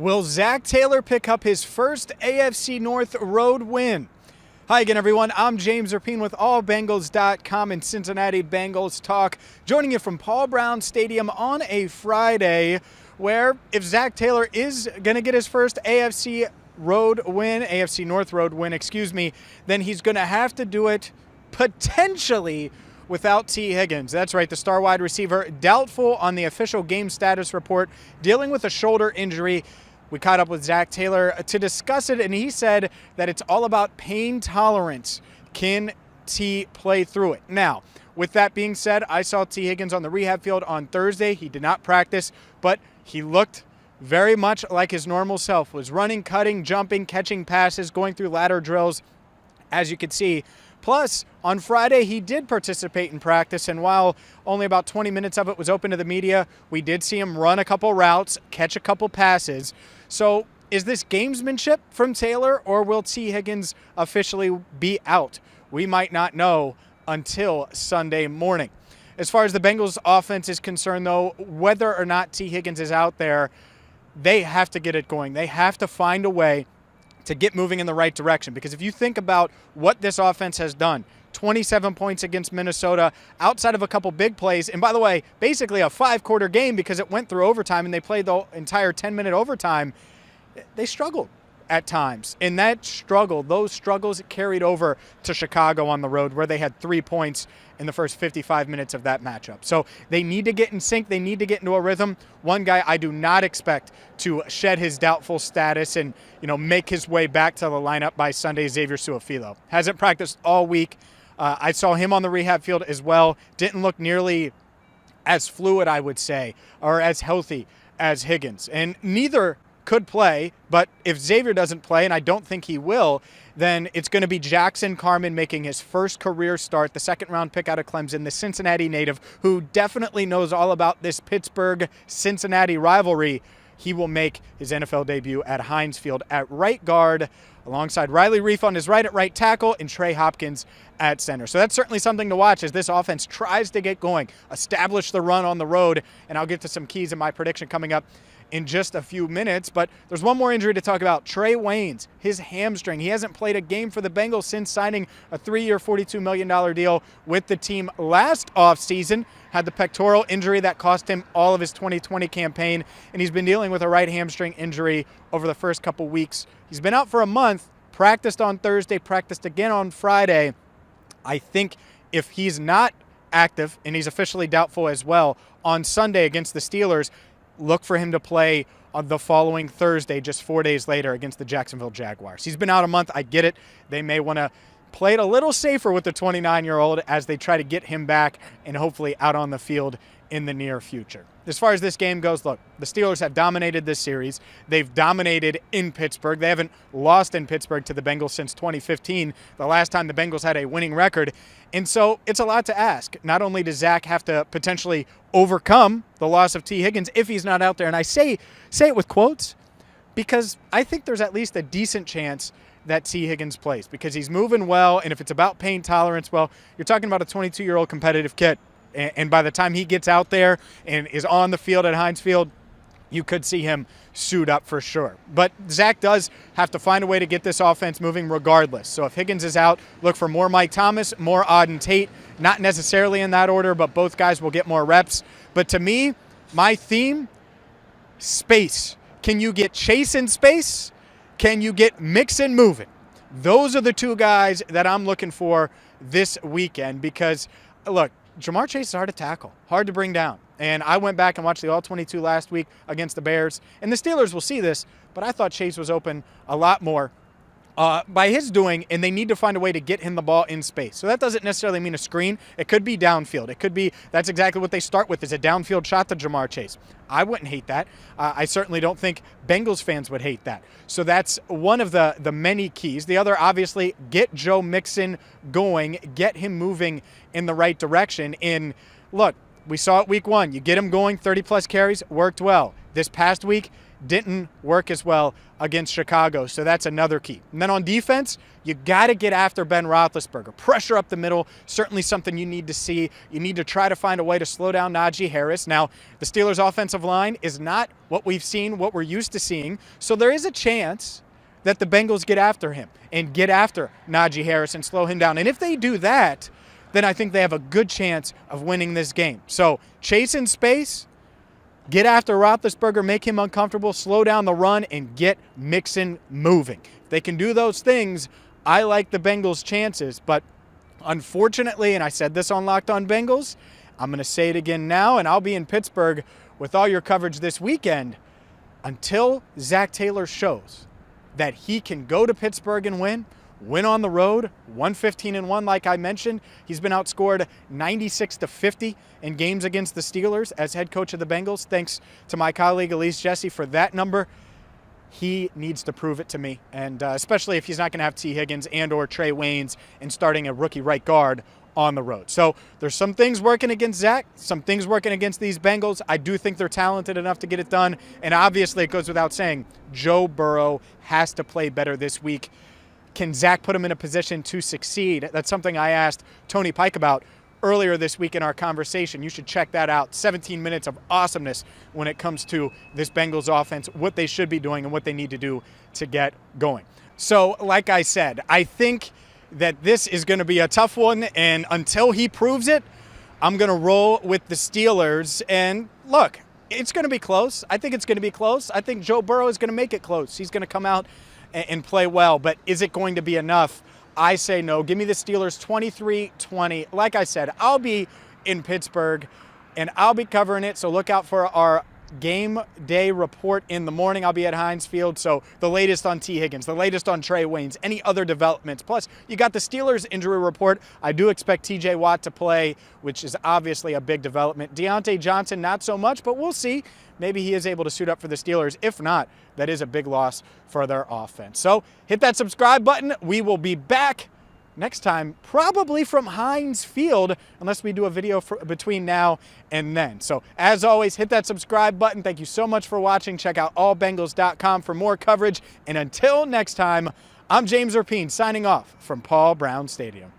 Will Zac Taylor pick up his first AFC North road win? Hi again, everyone. I'm James Rapien with allbengals.com and Cincinnati Bengals Talk, joining you from Paul Brown Stadium on a Friday, where if Zac Taylor is going to get his first AFC North road win, then he's going to have to do it potentially without Tee Higgins. That's right, the star wide receiver, doubtful on the official game status report, dealing with a shoulder injury. We caught up with Zac Taylor to discuss it, and he said that it's all about pain tolerance. Can Tee play through it? Now, with that being said, I saw Tee Higgins on the rehab field on Thursday. He did not practice, but he looked very much like his normal self, was running, cutting, jumping, catching passes, going through ladder drills, as you can see. Plus, on Friday, he did participate in practice, and while only about 20 minutes of it was open to the media, we did see him run a couple routes, catch a couple passes. So is this gamesmanship from Taylor, or will Tee Higgins officially be out? We might not know until Sunday morning. As far as the Bengals offense is concerned, though, whether or not Tee Higgins is out there, they have to get it going. They have to find a way to get moving in the right direction. Because if you think about what this offense has done, 27 points against Minnesota, outside of a couple big plays, and by the way, basically a 5-quarter game because it went through overtime and they played the entire 10-minute overtime, they struggled at times. And those struggles carried over to Chicago on the road, where they had 3 points in the first 55 minutes of that matchup. So they need to get in sync. They need to get into a rhythm. One guy I do not expect to shed his doubtful status and, make his way back to the lineup by Sunday, Xavier Su'a-Filo. Hasn't practiced all week. I saw him on the rehab field as well. Didn't look nearly as fluid, I would say, or as healthy as Higgins. And neither could play, but if Xavier doesn't play, and I don't think he will, then it's going to be Jackson Carman making his first career start, the second-round pick out of Clemson, the Cincinnati native, who definitely knows all about this Pittsburgh-Cincinnati rivalry. He will make his NFL debut at Heinz Field at right guard, alongside Riley Reiff on his right at right tackle and Trae Hopkins at center. So that's certainly something to watch as this offense tries to get going, establish the run on the road, and I'll get to some keys in my prediction coming up in just a few minutes. But there's one more injury to talk about. Trae Waynes, his hamstring. He hasn't played a game for the Bengals since signing a 3-year, $42 million deal with the team last offseason. Had the pectoral injury that cost him all of his 2020 campaign, and he's been dealing with a right hamstring injury over the first couple weeks. He's been out for a month, practiced on Thursday, practiced again on Friday. I think if he's not active, and he's officially doubtful as well, on Sunday against the Steelers, look for him to play on the following Thursday, just 4 days later, against the Jacksonville Jaguars. He's been out a month. I get it. They may want to play it a little safer with the 29-year-old as they try to get him back and hopefully out on the field in the near future. As far as this game goes, look, the Steelers have dominated this series. They've dominated in Pittsburgh. They haven't lost in Pittsburgh to the Bengals since 2015, the last time the Bengals had a winning record. And so it's a lot to ask. Not only does Zac have to potentially overcome the loss of Tee Higgins if he's not out there, and I say it with quotes because I think there's at least a decent chance that Tee Higgins plays because he's moving well, and if it's about pain tolerance, well, you're talking about a 22-year-old competitive kid. And by the time he gets out there and is on the field at Heinz Field, you could see him suit up for sure. But Zac does have to find a way to get this offense moving regardless. So if Higgins is out, look for more Mike Thomas, more Auden Tate. Not necessarily in that order, but both guys will get more reps. But to me, my theme, space. Can you get Chase in space? Can you get Mixon moving? Those are the two guys that I'm looking for this weekend because, look, Ja'Marr Chase is hard to tackle, hard to bring down. And I went back and watched the All-22 last week against the Bears. And the Steelers will see this, but I thought Chase was open a lot more by his doing, and they need to find a way to get him the ball in space. So that doesn't necessarily mean a screen. It could be downfield. It could be that's exactly what they start with is a downfield shot to Ja'Marr Chase. I wouldn't hate that. I certainly don't think Bengals fans would hate that. So that's one of the many keys. The other, obviously, get Joe Mixon going, get him moving in the right direction. And look, we saw it week 1. You get him going, 30-plus carries, worked well. This past week, didn't work as well against Chicago, so that's another key. And then on defense, you got to get after Ben Roethlisberger. Pressure up the middle, certainly something you need to see. You need to try to find a way to slow down Najee Harris. Now, the Steelers' offensive line is not what we've seen, what we're used to seeing, so there is a chance that the Bengals get after him and get after Najee Harris and slow him down. And if they do that, then I think they have a good chance of winning this game. So chase in space, get after Roethlisberger, make him uncomfortable, slow down the run, and get Mixon moving. If they can do those things, I like the Bengals' chances. But unfortunately, and I said this on Locked On Bengals, I'm going to say it again now, and I'll be in Pittsburgh with all your coverage this weekend, until Zach Taylor shows that he can go to Pittsburgh and win on the road, 115-1 like I mentioned. He's been outscored 96-50 in games against the Steelers as head coach of the Bengals. Thanks to my colleague Elise Jesse for that number. He needs to prove it to me, and especially if he's not going to have Tee Higgins and or Trae Waynes and starting a rookie right guard on the road. So there's some things working against Zach, some things working against these Bengals. I do think they're talented enough to get it done, and obviously it goes without saying, Joe Burrow has to play better this week. Can Zach put him in a position to succeed? That's something I asked Tony Pike about earlier this week in our conversation. You should check that out. 17 minutes of awesomeness when it comes to this Bengals offense, what they should be doing and what they need to do to get going. So, like I said, I think that this is going to be a tough one, and until he proves it, I'm going to roll with the Steelers. And look, it's going to be close. I think it's going to be close. I think Joe Burrow is going to make it close. He's going to come out and play well, but is it going to be enough? I say no. Give me the Steelers 23-20. Like I said, I'll be in Pittsburgh, and I'll be covering it, so look out for our game day report in the morning. I'll be at Heinz Field, so the latest on Tee Higgins, the latest on Trae Waynes, any other developments. Plus, you got the Steelers injury report. I do expect TJ Watt to play, which is obviously a big development. Diontae Johnson, not so much, but we'll see. Maybe he is able to suit up for the Steelers. If not, that is a big loss for their offense. So hit that subscribe button. We will be back next time, probably from Heinz Field, unless we do a video between now and then. So as always, hit that subscribe button. Thank you so much for watching. Check out allbengals.com for more coverage. And until next time, I'm James Rapien signing off from Paul Brown Stadium.